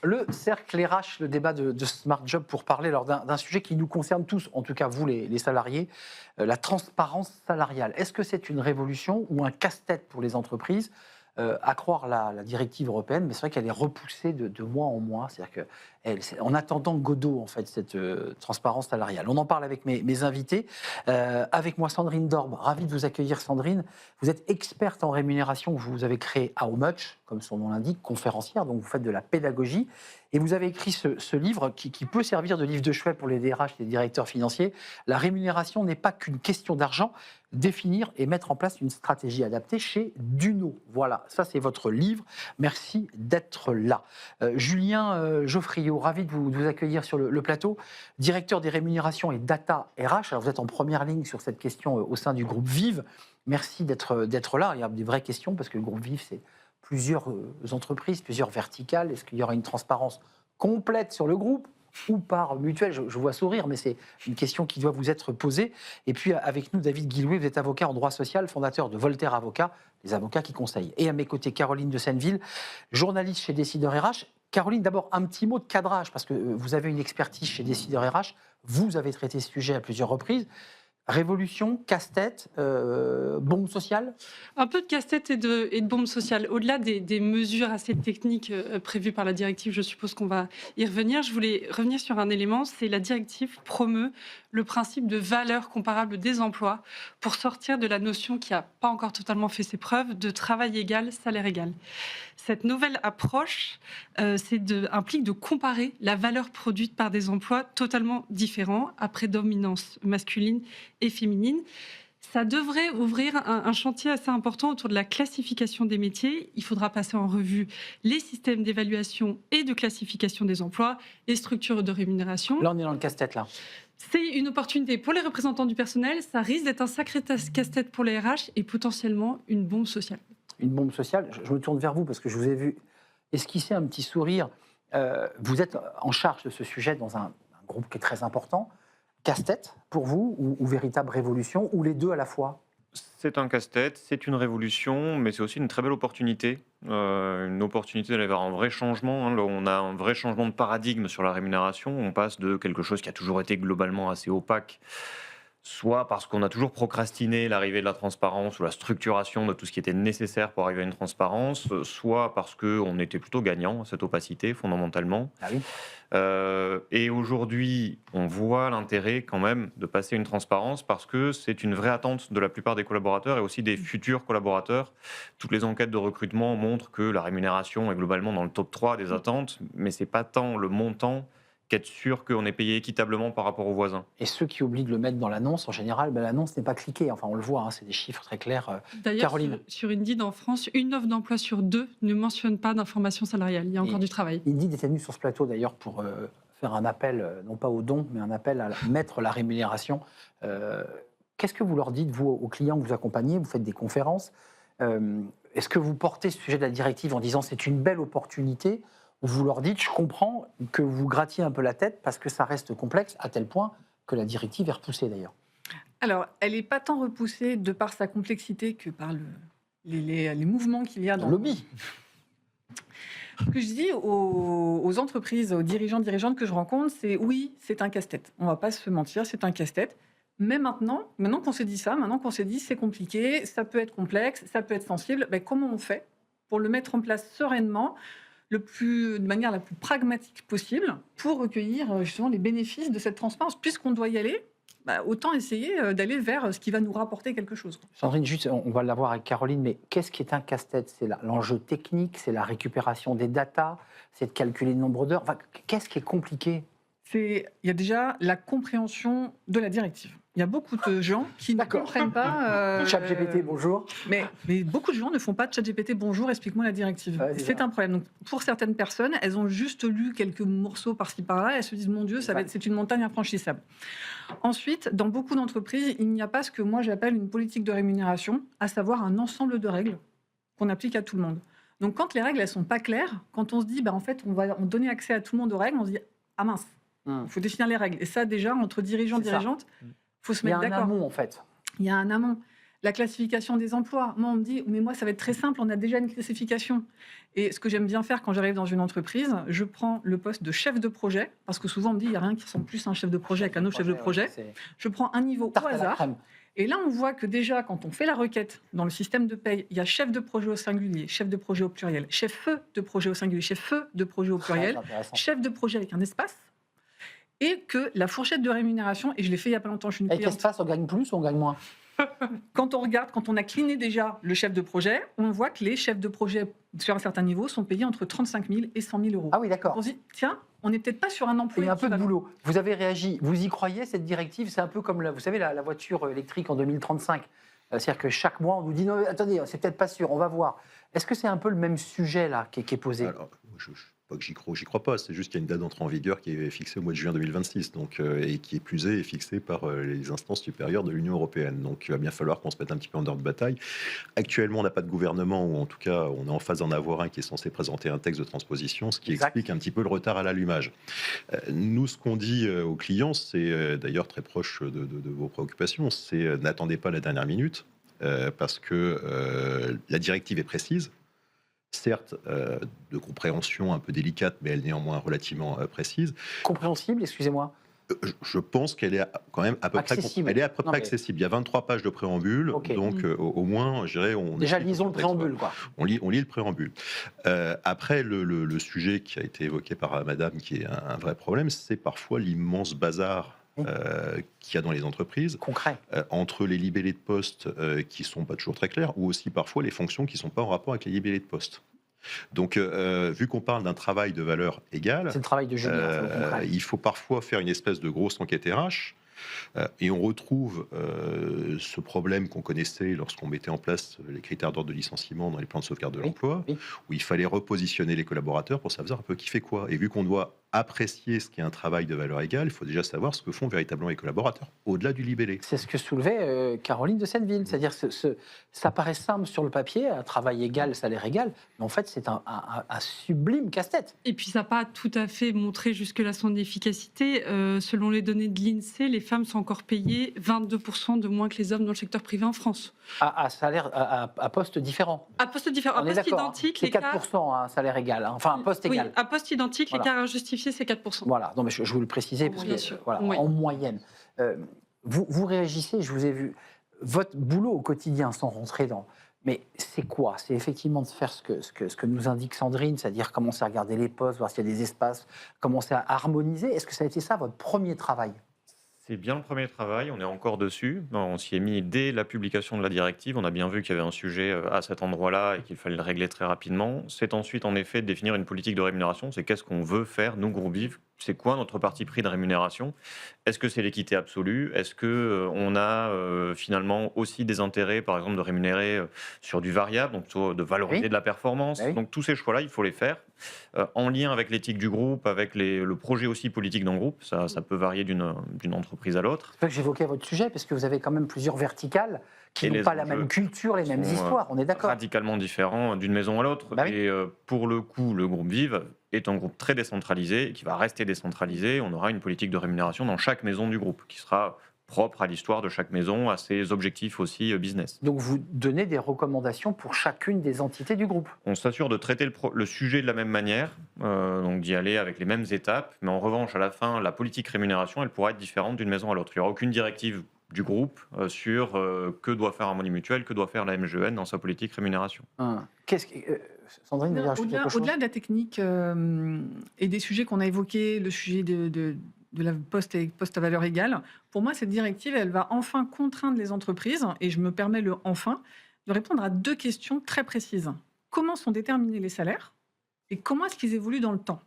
Le cercle RH, le débat de Smart Job pour parler d'un sujet qui nous concerne tous, en tout cas vous les salariés, la transparence salariale. Est-ce que c'est une révolution ou un casse-tête pour les entreprises à croire la directive européenne, mais c'est vrai qu'elle est repoussée de mois en mois. C'est-à-dire en attendant Godot, en fait, cette transparence salariale. On en parle avec mes invités. Avec moi, Sandrine Dorbe. Ravi de vous accueillir, Sandrine. Vous êtes experte en rémunération. Vous avez créé How Much, comme son nom l'indique, conférencière. Donc, vous faites de la pédagogie. Et vous avez écrit ce livre qui peut servir de livre de chevet pour les DRH et les directeurs financiers. La rémunération n'est pas qu'une question d'argent. Définir et mettre en place une stratégie adaptée chez Duno. Voilà, ça c'est votre livre. Merci d'être là. Julien Geoffriot, ravi de vous accueillir sur le plateau. Directeur des rémunérations et data RH. Alors vous êtes en première ligne sur cette question au sein du groupe Vive. Merci d'être là. Il y a des vraies questions parce que le groupe Vive, c'est plusieurs entreprises, plusieurs verticales. Est-ce qu'il y aura une transparence complète sur le groupe ou par mutuelle, je vois sourire, mais c'est une question qui doit vous être posée. Et puis avec nous, David Guillouet, vous êtes avocat en droit social, fondateur de Voltaire Avocats, les avocats qui conseillent. Et à mes côtés, Caroline de Senneville, journaliste chez Décideur RH. Caroline, d'abord, un petit mot de cadrage, parce que vous avez une expertise chez Décideur RH, vous avez traité ce sujet à plusieurs reprises. Révolution, casse-tête, bombe sociale? Un peu de casse-tête et de bombe sociale. Au-delà des mesures assez techniques prévues par la directive, je suppose qu'on va y revenir. Je voulais revenir sur un élément, c'est la directive promeut le principe de valeur comparable des emplois pour sortir de la notion qui n'a pas encore totalement fait ses preuves de travail égal, salaire égal. Cette nouvelle approche implique de comparer la valeur produite par des emplois totalement différents, à prédominance masculine et féminine. Ça devrait ouvrir un chantier assez important autour de la classification des métiers. Il faudra passer en revue les systèmes d'évaluation et de classification des emplois, les structures de rémunération. Là, on est dans le casse-tête, là. C'est une opportunité pour les représentants du personnel. Ça risque d'être un sacré casse-tête pour les RH et potentiellement une bombe sociale. Une bombe sociale. Je me tourne vers vous parce que je vous ai vu esquisser un petit sourire. Vous êtes en charge de ce sujet dans un groupe qui est très important. Casse-tête pour vous ou véritable révolution ou les deux à la fois? C'est un casse-tête, c'est une révolution, mais c'est aussi une très belle opportunité. Une opportunité d'aller vers un vrai changement. Là, on a un vrai changement de paradigme sur la rémunération. On passe de quelque chose qui a toujours été globalement assez opaque, soit parce qu'on a toujours procrastiné l'arrivée de la transparence ou la structuration de tout ce qui était nécessaire pour arriver à une transparence, soit parce qu'on était plutôt gagnant à cette opacité fondamentalement. Ah oui. Et aujourd'hui, on voit l'intérêt quand même de passer une transparence parce que c'est une vraie attente de la plupart des collaborateurs et aussi des futurs collaborateurs. Toutes les enquêtes de recrutement montrent que la rémunération est globalement dans le top 3 des attentes, mais ce n'est pas tant le montant qu'être sûr qu'on est payé équitablement par rapport aux voisins. Et ceux qui oublient de le mettre dans l'annonce, en général, l'annonce n'est pas cliquée. Enfin, on le voit, c'est des chiffres très clairs. D'ailleurs, Caroline. sur Indeed en France, une offre d'emploi sur 2 ne mentionne pas d'information salariale. Il y a encore du travail. Indeed était venu sur ce plateau d'ailleurs pour faire un appel, non pas au don, mais un appel à mettre la rémunération. Qu'est-ce que vous leur dites, vous, aux clients que vous accompagnez? Vous faites des conférences. Est-ce que vous portez ce sujet de la directive en disant c'est une belle opportunité? Ou vous leur dites, je comprends que vous grattiez un peu la tête parce que ça reste complexe, à tel point que la directive est repoussée d'ailleurs? Alors, elle n'est pas tant repoussée de par sa complexité que par les mouvements qu'il y a dans le lobby. Ce que je dis aux entreprises, aux dirigeantes que je rencontre, c'est oui, c'est un casse-tête. On ne va pas se mentir, c'est un casse-tête. Mais maintenant qu'on s'est dit ça, maintenant qu'on s'est dit c'est compliqué, ça peut être complexe, ça peut être sensible, comment on fait pour le mettre en place sereinement de manière la plus pragmatique possible pour recueillir justement les bénéfices de cette transparence. Puisqu'on doit y aller, autant essayer d'aller vers ce qui va nous rapporter quelque chose. Sandrine, juste, on va l'avoir avec Caroline, mais qu'est-ce qui est un casse-tête? C'est l'enjeu technique, c'est la récupération des datas, c'est de calculer le nombre d'heures. Enfin, qu'est-ce qui est compliqué? Il y a déjà la compréhension de la directive. Il y a beaucoup de gens qui ne comprennent pas... ChatGPT, bonjour. Mais beaucoup de gens ne font pas de ChatGPT, bonjour, explique-moi la directive. Ouais, c'est un problème. Donc, pour certaines personnes, elles ont juste lu quelques morceaux par-ci par-là, et elles se disent, mon Dieu, c'est une montagne infranchissable. Ensuite, dans beaucoup d'entreprises, il n'y a pas ce que moi j'appelle une politique de rémunération, à savoir un ensemble de règles qu'on applique à tout le monde. Donc, quand les règles, elles ne sont pas claires, quand on se dit, en fait, on va donner accès à tout le monde aux règles, on se dit, ah mince, il faut définir les règles. Et ça, déjà, entre dirigeants et dirigeantes, il faut se mettre d'accord. Il y a un amont, en fait. Il y a un amont. La classification des emplois. Moi, on me dit, mais moi, ça va être très simple, on a déjà une classification. Et ce que j'aime bien faire quand j'arrive dans une entreprise, je prends le poste de chef de projet, parce que souvent, on me dit, il n'y a rien qui ressemble plus à un chef de projet qu'un autre chef de projet. Je prends un niveau au hasard. Et là, on voit que déjà, quand on fait la requête dans le système de paye, il y a chef de projet au singulier, chef de projet au pluriel, chef de projet au singulier, chef de projet au pluriel, chef de projet avec un espace, et que la fourchette de rémunération, et je l'ai fait il n'y a pas longtemps, je suis une avec cliente. l'espace, on gagne plus ou on gagne moins? Quand on regarde, quand on a cliné déjà le chef de projet, on voit que les chefs de projet sur un certain niveau sont payés entre 35 000 et 100 000 euros. Ah oui, d'accord. On se dit, tiens, on n'est peut-être pas sur un emploi. Il y a un peu de équivalent. boulot. Vous avez réagi, vous y croyez, cette directive? C'est un peu comme, vous savez, la voiture électrique en 2035. C'est-à-dire que chaque mois, on nous dit, non, attendez, c'est peut-être pas sûr, on va voir. Est-ce que c'est un peu le même sujet, là, qui est posé? Alors, pas que j'y crois pas, c'est juste qu'il y a une date d'entrée en vigueur qui est fixée au mois de juin 2026, donc, et qui est plus est fixée par les instances supérieures de l'Union européenne. Donc il va bien falloir qu'on se mette un petit peu en ordre de bataille. Actuellement, on n'a pas de gouvernement, ou en tout cas, on est en phase d'en avoir un qui est censé présenter un texte de transposition, ce qui explique un petit peu le retard à l'allumage. Nous, ce qu'on dit aux clients, c'est d'ailleurs très proche de vos préoccupations, c'est n'attendez pas la dernière minute, parce que la directive est précise. Certes, de compréhension un peu délicate, mais elle est néanmoins relativement précise. Compréhensible, excusez-moi. Je pense qu'elle est quand même à peu accessible. près, elle est à peu près accessible. Il y a 23 pages de préambule, donc au moins, je dirais, on déjà lisons le préambule, quoi. On lit le préambule. Après, le sujet qui a été évoqué par Madame, qui est un vrai problème, c'est parfois l'immense bazar qu'il y a dans les entreprises, concret, entre les libellés de poste qui ne sont pas toujours très clairs, ou aussi parfois les fonctions qui ne sont pas en rapport avec les libellés de poste. Donc, vu qu'on parle d'un travail de valeur égale, c'est le travail de Julien, il faut parfois faire une espèce de grosse enquête RH. Et on retrouve ce problème qu'on connaissait lorsqu'on mettait en place les critères d'ordre de licenciement dans les plans de sauvegarde de l'emploi, où il fallait repositionner les collaborateurs pour savoir un peu qui fait quoi. Et vu qu'on doit apprécier ce qui est un travail de valeur égale, il faut déjà savoir ce que font véritablement les collaborateurs, au-delà du libellé. C'est ce que soulevait Caroline de Senneville. C'est-à-dire que ça paraît simple sur le papier, un travail égal, salaire égal, mais en fait, c'est un sublime casse-tête. Et puis, ça n'a pas tout à fait montré jusque-là son efficacité. Selon les données de l'INSEE, les femmes sont encore payées 22% de moins que les hommes dans le secteur privé en France. À salaire, à poste différent. À poste différent. À poste identique, c'est 4% à salaire égal, enfin un poste égal. À poste identique, l'écart injustifié, c'est 4%. Voilà, non, mais je vous le précisais, parce que, voilà, en moyenne. Vous réagissez, je vous ai vu. Votre boulot au quotidien, sans rentrer dans... Mais c'est quoi? C'est effectivement de faire ce que nous indique Sandrine, c'est-à-dire commencer à regarder les postes, voir s'il y a des espaces, commencer à harmoniser. Est-ce que ça a été ça, votre premier travail? C'est bien le premier travail, on est encore dessus. On s'y est mis dès la publication de la directive. On a bien vu qu'il y avait un sujet à cet endroit-là et qu'il fallait le régler très rapidement. C'est ensuite, en effet, de définir une politique de rémunération. C'est qu'est-ce qu'on veut faire, nous, Groupe Vive? C'est quoi notre parti pris de rémunération? Est-ce que c'est l'équité absolue? Est-ce qu'on a finalement aussi des intérêts, par exemple, de rémunérer sur du variable, donc de valoriser de la performance? Donc tous ces choix-là, il faut les faire en lien avec l'éthique du groupe, avec le projet aussi politique d'un groupe. Ça peut varier d'une entreprise à l'autre. C'est pour ça que j'évoquais votre sujet, parce que vous avez quand même plusieurs verticales qui n'ont pas la même culture, les mêmes histoires, on est d'accord? Radicalement différents d'une maison à l'autre. Et pour le coup, le groupe Vive est un groupe très décentralisé, qui va rester décentralisé. On aura une politique de rémunération dans chaque maison du groupe, qui sera propre à l'histoire de chaque maison, à ses objectifs aussi business. Donc vous donnez des recommandations pour chacune des entités du groupe? On s'assure de traiter le sujet de la même manière, donc d'y aller avec les mêmes étapes, mais en revanche, à la fin, la politique rémunération, elle pourra être différente d'une maison à l'autre. Il n'y aura aucune directive du groupe sur que doit faire Harmonie Mutuelle, que doit faire la MGN dans sa politique rémunération. Sandrine, au-delà de la technique et des sujets qu'on a évoqués, le sujet de la poste à valeur égale, pour moi, cette directive, elle va enfin contraindre les entreprises, et je me permets le « enfin », de répondre à deux questions très précises. Comment sont déterminés les salaires et comment est-ce qu'ils évoluent dans le temps?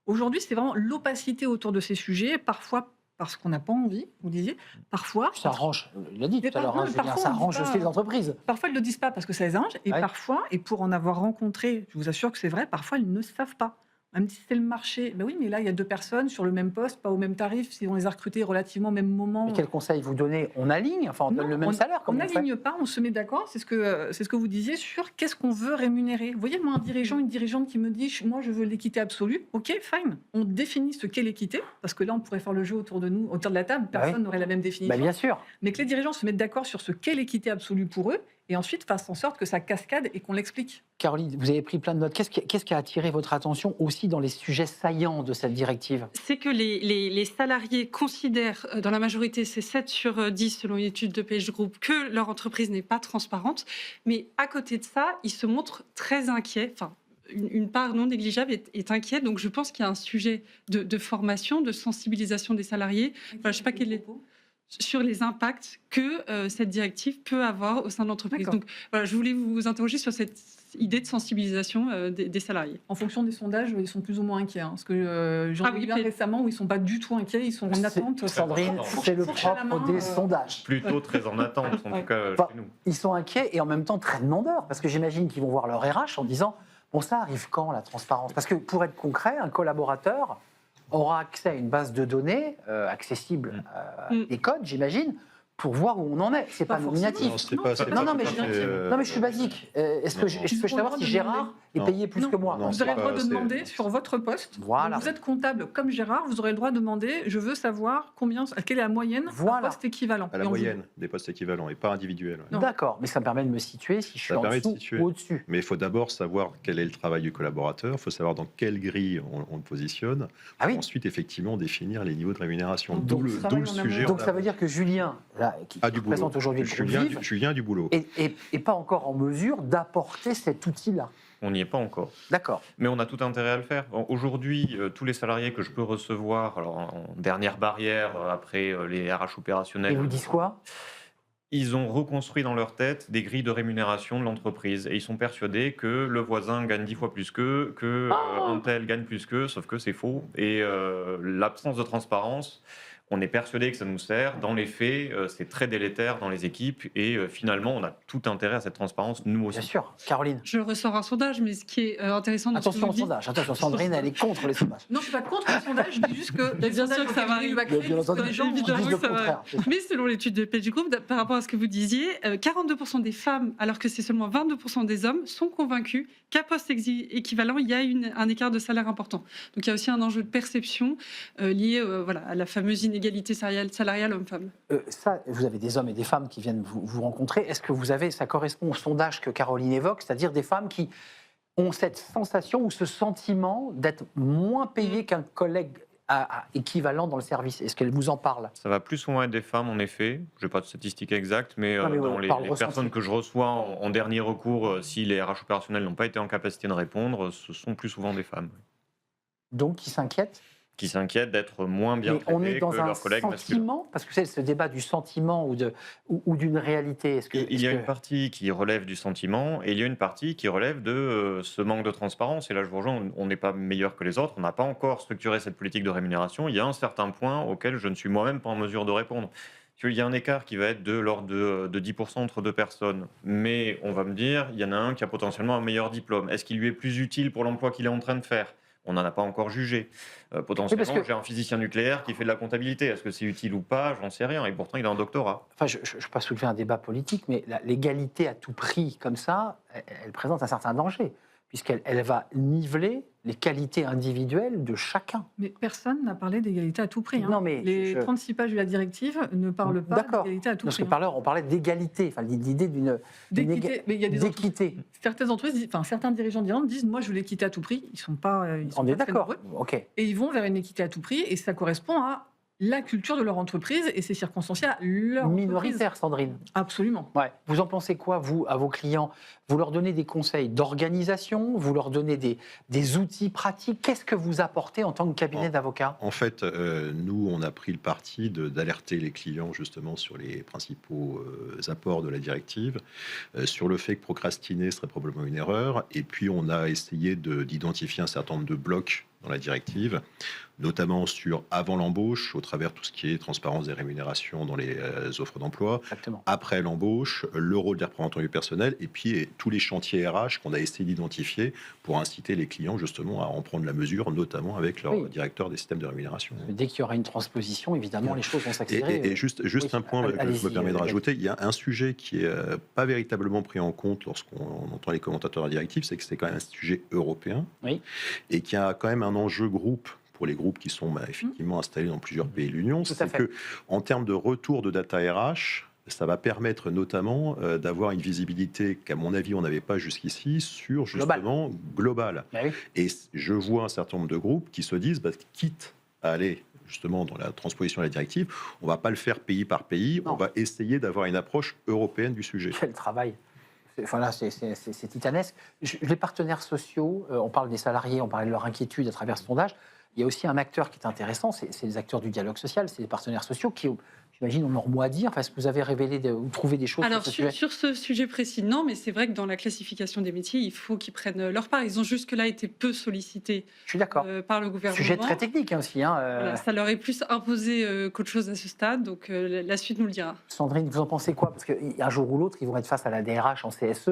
Aujourd'hui, c'est vraiment l'opacité autour de ces sujets, parfois parce qu'on n'a pas envie, vous disiez, parfois... Ça arrange, il l'a dit tout à l'heure, ça arrange aussi les entreprises. Parfois, ils ne le disent pas parce que ça les arrange, et parfois, et pour en avoir rencontré, je vous assure que c'est vrai, parfois, ils ne savent pas. Elle me dit c'est le marché. Ben oui, mais là, il y a 2 personnes sur le même poste, pas au même tarif. Si on les a recrutées relativement au même moment. Mais quel conseil vous donnez? On aligne, enfin on donne Non, le même salaire on comme on fait. n'aligne pas, on se met d'accord. C'est ce que vous disiez sur qu'est-ce qu'on veut rémunérer. Vous voyez, moi, un dirigeant, une dirigeante qui me dit moi, je veux l'équité absolue. Ok, fine. On définit ce qu'est l'équité, parce que là, on pourrait faire le jeu autour de nous, autour de la table. Personne n'aurait la même définition. Bien sûr. Mais que les dirigeants se mettent d'accord sur ce qu'est l'équité absolue pour eux, et ensuite fassent en sorte que ça cascade et qu'on l'explique. Caroline, vous avez pris plein de notes. Qu'est-ce qui a attiré votre attention aussi dans les sujets saillants de cette directive? C'est que les salariés considèrent, dans la majorité, c'est 7 sur 10 selon une étude de Page Group, que leur entreprise n'est pas transparente. Mais à côté de ça, ils se montrent très inquiets. Enfin, une part non négligeable est inquiète. Donc je pense qu'il y a un sujet de formation, de sensibilisation des salariés. Voilà, je sais pas quel est sur les impacts que cette directive peut avoir au sein de l'entreprise. D'accord. Donc voilà, je voulais vous interroger sur cette idée de sensibilisation des salariés. En fonction des sondages, ils sont plus ou moins inquiets. Parce que j'en ai vu un récemment où ils ne sont pas du tout inquiets, ils sont en attente. Sandrine, c'est le propre des sondages. Plutôt très en attente, en tout cas Enfin, chez nous. ils sont inquiets et en même temps très demandeurs, parce que j'imagine qu'ils vont voir leur RH en disant bon, ça arrive quand la transparence? Parce que pour être concret, un collaborateur aura accès à une base de données accessible des codes, j'imagine, pour voir où on en est. C'est pas nominatif. Non, mais je suis basique. Est-ce que je peux savoir si Gérard est payé plus que moi? Vous aurez le droit de demander sur votre poste. Voilà. Vous êtes comptable comme Gérard, vous aurez le droit de demander je veux savoir quelle est la moyenne d'un poste équivalent. À la moyenne des postes équivalents et pas individuels. Ouais. D'accord, mais ça me permet de me situer si je suis en dessous ou au-dessus. Mais il faut d'abord savoir quel est le travail du collaborateur, il faut savoir dans quelle grille on le positionne. Ensuite, effectivement, définir les niveaux de rémunération. D'où le sujet. Donc ça veut dire que Julien, là, qui présente aujourd'hui le groupe Julien du boulot. Et pas encore en mesure d'apporter cet outil-là. On n'y est pas encore. D'accord. Mais on a tout intérêt à le faire. Aujourd'hui, tous les salariés que je peux recevoir, alors en dernière barrière, après les RH opérationnels... Ils vous disent quoi ? Ils ont reconstruit dans leur tête des grilles de rémunération de l'entreprise. Et ils sont persuadés que le voisin gagne 10 fois plus qu'eux, un tel gagne plus qu'eux, sauf que c'est faux. Et l'absence de transparence... On est persuadé que ça nous sert. Dans les faits, c'est très délétère dans les équipes. Et finalement, on a tout intérêt à cette transparence, nous aussi. Bien sûr. Caroline. Je ressors un sondage, mais ce qui est intéressant... Attention au sondage. Attention, Sandrine, elle est contre les sondages. Non, je ne suis pas contre les sondages. Je dis juste que les bien sûr que ça va arriver. Les gens disent le contraire. Mais selon l'étude de Page Group, par rapport à ce que vous disiez, 42% des femmes, alors que c'est seulement 22% des hommes, sont convaincus qu'à poste équivalent, il y a un écart de salaire important. Donc il y a aussi un enjeu de perception lié à la fameuse inégalité salariale homme-femme. Ça, vous avez des hommes et des femmes qui viennent vous rencontrer. Est-ce que ça correspond au sondage que Caroline évoque, c'est-à-dire des femmes qui ont cette sensation ou ce sentiment d'être moins payées qu'un collègue équivalent dans le service? Est-ce qu'elle vous en parle? Ça va plus souvent être des femmes, en effet. Je n'ai pas de statistiques exactes, mais dans les personnes que je reçois en dernier recours, si les RH opérationnels n'ont pas été en capacité de répondre, ce sont plus souvent des femmes. Donc, qui s'inquiètent? Qui s'inquiètent d'être moins bien traités que leurs collègues masculins. Parce que c'est ce débat du sentiment ou d'une réalité. Il y a une partie qui relève du sentiment et il y a une partie qui relève de ce manque de transparence. Et là, je vous rejoins, on n'est pas meilleur que les autres. On n'a pas encore structuré cette politique de rémunération. Il y a un certain point auquel je ne suis moi-même pas en mesure de répondre. Il y a un écart qui va être de l'ordre de 10% entre deux personnes. Mais on va me dire, il y en a un qui a potentiellement un meilleur diplôme. Est-ce qu'il lui est plus utile pour l'emploi qu'il est en train de faire ? On n'en a pas encore jugé. Potentiellement, j'ai un physicien nucléaire qui fait de la comptabilité. Est-ce que c'est utile ou pas? J'en sais rien. Et pourtant, il a un doctorat. Enfin, je ne vais pas soulever un débat politique, mais l'égalité à tout prix, comme ça, elle présente un certain danger, puisqu'elle va niveler les qualités individuelles de chacun. Mais personne n'a parlé d'égalité à tout prix. Non, mais les 36 pages de la directive ne parlent pas d'égalité à tout prix. Parce que on parlait d'égalité, enfin, l'idée d'équité. Mais il y a des d'équité. Certaines entreprises, certains dirigeants d'Irlande disent moi je veux l'équité à tout prix. Ils sont pas. On est d'accord. Ok. Et ils vont vers une équité à tout prix, et ça correspond à la culture de leur entreprise et c'est circonstancié à leur minoritaire, Sandrine. Absolument. Ouais. Vous en pensez quoi, vous, à vos clients? Vous leur donnez des conseils d'organisation? Vous leur donnez des outils pratiques? Qu'est-ce que vous apportez en tant que cabinet d'avocats? En fait, nous, on a pris le parti d'alerter les clients justement sur les principaux apports de la directive, sur le fait que procrastiner serait probablement une erreur. Et puis, on a essayé d'identifier un certain nombre de blocs dans la directive, notamment sur avant l'embauche, au travers de tout ce qui est transparence des rémunérations dans les offres d'emploi, Exactement. après l'embauche, le rôle des représentants du personnel, et puis tous les chantiers RH qu'on a essayé d'identifier pour inciter les clients justement à en prendre la mesure, notamment avec leur directeur des systèmes de rémunération. Dès qu'il y aura une transposition, évidemment, les choses vont s'accélérer. Et juste Oui, un point que je allez-y, me permets de rajouter, il y a un sujet qui n'est pas véritablement pris en compte lorsqu'on entend les commentateurs de la directive, c'est que c'est quand même un sujet européen, Oui. et qu'il y a quand même un enjeu groupe pour les groupes qui sont effectivement installés dans plusieurs pays de l'Union. Tout à C'est fait. que, en termes de retour de data RH, ça va permettre notamment d'avoir une visibilité qu'à mon avis on n'avait pas jusqu'ici sur justement global. Ben oui. Et je vois un certain nombre de groupes qui se disent, quitte à aller justement dans la transposition de la directive, on ne va pas le faire pays par pays, Non. on va essayer d'avoir une approche européenne du sujet. Quel travail. Enfin là, c'est titanesque. Les partenaires sociaux, on parle des salariés, on parle de leur inquiétude à travers ce sondage. Il y a aussi un acteur qui est intéressant, c'est les acteurs du dialogue social, c'est les partenaires sociaux qui, j'imagine, ont leur mot à dire. Enfin, est-ce que vous avez révélé ou trouvé des choses Alors, sur ce sujet? sur ce sujet précis, non, mais c'est vrai que dans la classification des métiers, il faut qu'ils prennent leur part. Ils ont jusque-là été peu sollicités Je suis d'accord. par le gouvernement. Sujet très technique hein, aussi. Voilà, ça leur est plus imposé qu'autre chose à ce stade, donc la suite nous le dira. Sandrine, vous en pensez quoi? Parce qu'un jour ou l'autre, ils vont être face à la DRH en CSE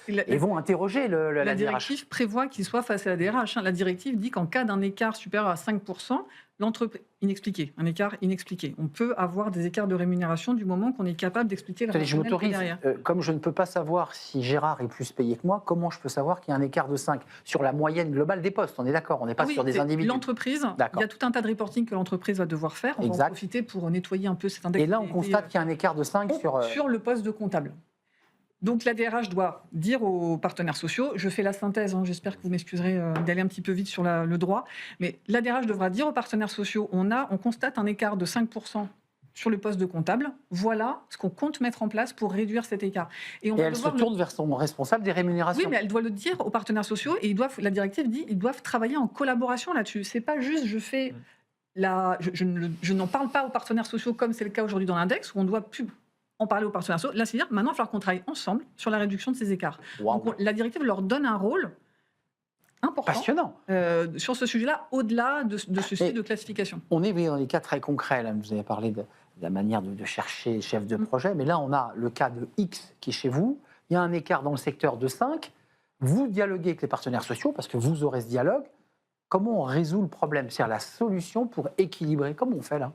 et vont interroger la La DRH. directive prévoit qu'ils soient face à la DRH. La directive dit qu'en cas d'un écart supérieur à 5%, l'entreprise inexpliqué, un écart inexpliqué. On peut avoir des écarts de rémunération du moment qu'on est capable d'expliquer le Attendez, je rationnel qui est m'autorise. derrière. Comme je ne peux pas savoir si Gérard est plus payé que moi, comment je peux savoir qu'il y a un écart de 5 sur la moyenne globale des postes? On est d'accord, on n'est pas Ah oui, sur des c'est individus. l'entreprise, il D'accord. y a tout un tas de reporting que l'entreprise va devoir faire. On va en Exact. profiter pour nettoyer un peu cet index. Et là, on qui a constate été, qu'il y a un écart de 5 sur... sur le poste de comptable. Donc la DRH doit dire aux partenaires sociaux, je fais la synthèse, j'espère que vous m'excuserez d'aller un petit peu vite sur le droit, mais la DRH devra dire aux partenaires sociaux, on constate un écart de 5% sur le poste de comptable, voilà ce qu'on compte mettre en place pour réduire cet écart. Et elle se tourne vers son responsable des rémunérations. Oui, mais elle doit le dire aux partenaires sociaux et la directive dit ils doivent travailler en collaboration là-dessus. C'est pas juste je fais je n'en parle pas aux partenaires sociaux comme c'est le cas aujourd'hui dans l'index où on doit plus en parler aux partenaires sociaux. Là, c'est-à-dire maintenant il va falloir qu'on travaille ensemble sur la réduction de ces écarts. Wow. Donc la directive leur donne un rôle important Passionnant. sur ce sujet-là, au-delà de ceci de classification. On est dans des cas très concrets. Là. Vous avez parlé de la manière de chercher chef de projet, mais là, on a le cas de X qui est chez vous. Il y a un écart dans le secteur de 5. Vous dialoguez avec les partenaires sociaux parce que vous aurez ce dialogue. Comment on résout le problème? C'est-à-dire la solution pour équilibrer. Comment on fait là?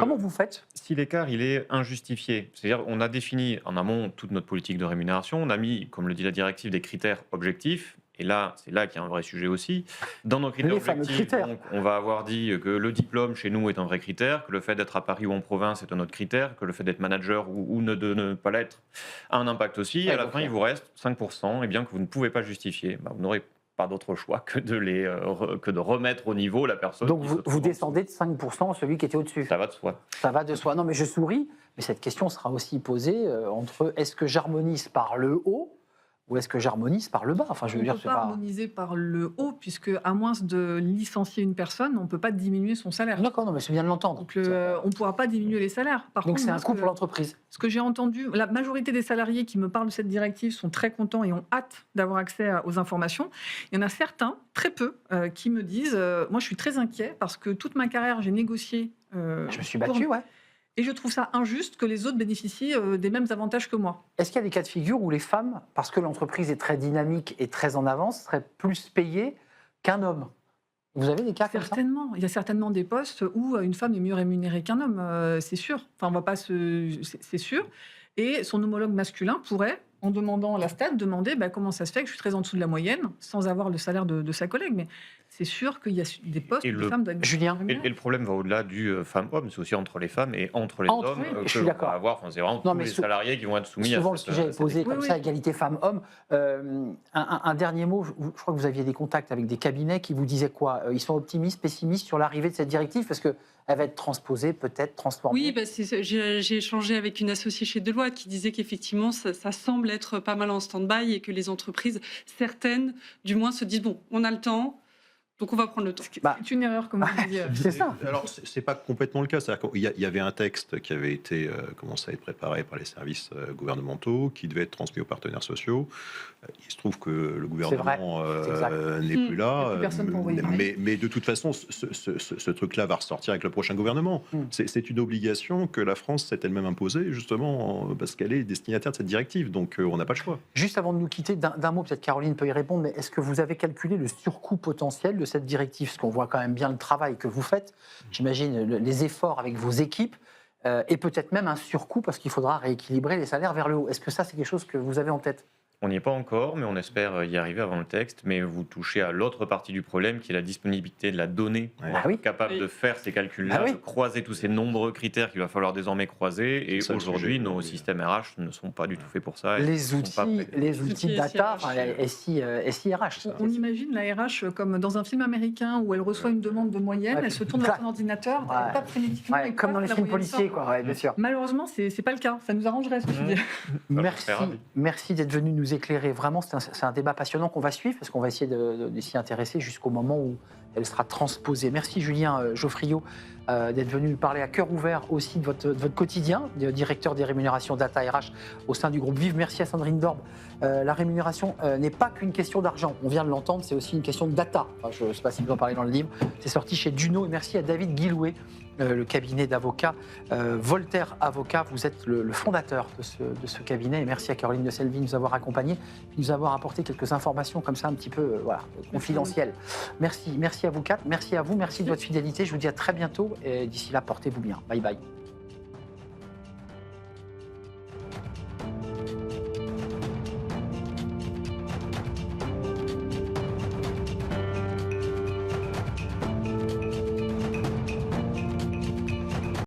Comment vous faites? Si l'écart il est injustifié, c'est-à-dire on a défini en amont toute notre politique de rémunération, on a mis, comme le dit la directive, des critères objectifs. Et là, c'est là qu'il y a un vrai sujet aussi. Dans nos critères Les fameux objectifs, critères. donc, on va avoir dit que le diplôme chez nous est un vrai critère, que le fait d'être à Paris ou en province est un autre critère, que le fait d'être manager ou de ne pas l'être a un impact aussi. Ouais, à la donc, fin, il vous reste 5%, et bien que vous ne pouvez pas justifier, vous n'aurez pas d'autre choix que de remettre au niveau la personne. Donc qui se trouve vous en descendez de 5% celui qui était au-dessus. dessous. Ça va de soi. Ça va de soi. Non, mais je souris. Mais cette question sera aussi posée entre est-ce que j'harmonise par le haut ou est-ce que j'harmonise par le bas? Enfin, je veux On dire, ne peut c'est pas pas... harmoniser par le haut, puisque à moins de licencier une personne, on ne peut pas diminuer son salaire. D'accord, non, mais c'est bien de l'entendre. Donc on ne pourra pas diminuer les salaires. Par Donc contre, c'est moi, un coût pour l'entreprise. Ce que j'ai entendu, la majorité des salariés qui me parlent de cette directive sont très contents et ont hâte d'avoir accès aux informations. Il y en a certains, très peu, qui me disent moi je suis très inquiet parce que toute ma carrière j'ai négocié. Je me suis battu, ouais. Et je trouve ça injuste que les autres bénéficient des mêmes avantages que moi. Est-ce qu'il y a des cas de figure où les femmes, parce que l'entreprise est très dynamique et très en avance, seraient plus payées qu'un homme? Vous avez des cas comme ça? Certainement. Il y a certainement des postes où une femme est mieux rémunérée qu'un homme, c'est sûr. Enfin, on va pas c'est sûr. Et son homologue masculin pourrait, en demandant la stat, demander comment ça se fait que je suis très en dessous de la moyenne, sans avoir le salaire de sa collègue. Mais c'est sûr qu'il y a des postes où les femmes doivent être Julien. rémunérées. Et le problème va au-delà du femme-homme, c'est aussi entre les femmes et entre les Entre, hommes. oui, je que suis on d'accord. va avoir, enfin, c'est vraiment Non, tous mais les salariés qui vont être soumis Souvent, à le sujet est posé comme Oui, ça, oui. égalité femmes-hommes. Un dernier mot, je crois que vous aviez des contacts avec des cabinets qui vous disaient quoi? Ils sont optimistes, pessimistes sur l'arrivée de cette directive parce qu'elle va être transposée, peut-être transformée. Oui, j'ai échangé avec une associée chez Deloitte qui disait qu'effectivement, ça semble être pas mal en stand-by et que les entreprises, certaines, du moins, se disent, bon, on a le temps, Donc on va prendre le temps. Bah, C'est une erreur, comme vous disiez. c'est ça. Alors, c'est pas complètement le cas. C'est-à-dire qu'il y avait un texte qui avait été commencé à être préparé par les services gouvernementaux, qui devait être transmis aux partenaires sociaux. Il se trouve que le gouvernement c'est exact. n'est plus là. Il y a plus personne pour envoyer le mail. mais de toute façon, ce truc-là va ressortir avec le prochain gouvernement. C'est une obligation que la France s'est elle-même imposée, justement, parce qu'elle est destinataire de cette directive. Donc, on n'a pas le choix. Juste avant de nous quitter, d'un mot, peut-être Caroline peut y répondre, mais est-ce que vous avez calculé le surcoût potentiel de cette directive? Parce qu'on voit quand même bien le travail que vous faites, j'imagine les efforts avec vos équipes, et peut-être même un surcoût parce qu'il faudra rééquilibrer les salaires vers le haut. Est-ce que ça, c'est quelque chose que vous avez en tête? On n'y est pas encore, mais on espère y arriver avant le texte. Mais vous touchez à l'autre partie du problème, qui est la disponibilité de la donnée, Ouais. Ah oui. capable de faire ces calculs-là, Ah oui. de croiser tous ces nombreux critères qu'il va falloir désormais croiser. Et C'est ça, le aujourd'hui, sujet, nos oui. systèmes RH ne sont pas du tout faits pour ça. et Les ne sont pas outils, prêts. les outils Outils data, SIRH. SIRH. On imagine la RH comme dans un film américain où elle reçoit une demande de moyenne, Ouais. elle se tourne vers son ordinateur, Ouais. elle tape frénétiquement. Ouais, et comme paf, dans les la films moyenne policiers, sort. quoi. Ouais, bien sûr. Malheureusement, c'est pas le cas. Ça nous arrangerait, ceci dit. Merci, ravi. merci d'être venu nous éclairer. Vraiment, c'est un débat passionnant qu'on va suivre parce qu'on va essayer de s'y intéresser jusqu'au moment où elle sera transposée. Merci Julien Geoffriot d'être venu nous parler à cœur ouvert aussi de votre quotidien, de directeur des rémunérations Data RH au sein du groupe Vive. Merci à Sandrine Dorbe. La rémunération n'est pas qu'une question d'argent. On vient de l'entendre, c'est aussi une question de data. Enfin, je ne sais pas si vous en parlez dans le livre. C'est sorti chez Duno. Et merci à David Guillouet, le cabinet d'avocats Voltaire Avocat. Vous êtes le fondateur de ce cabinet. Et merci à Caroline de Selvi de nous avoir accompagnés, de nous avoir apporté quelques informations comme ça un petit peu confidentielles. Merci à vous quatre. Merci à vous. Merci de votre fidélité. Je vous dis à très bientôt. Et d'ici là, portez-vous bien. Bye bye.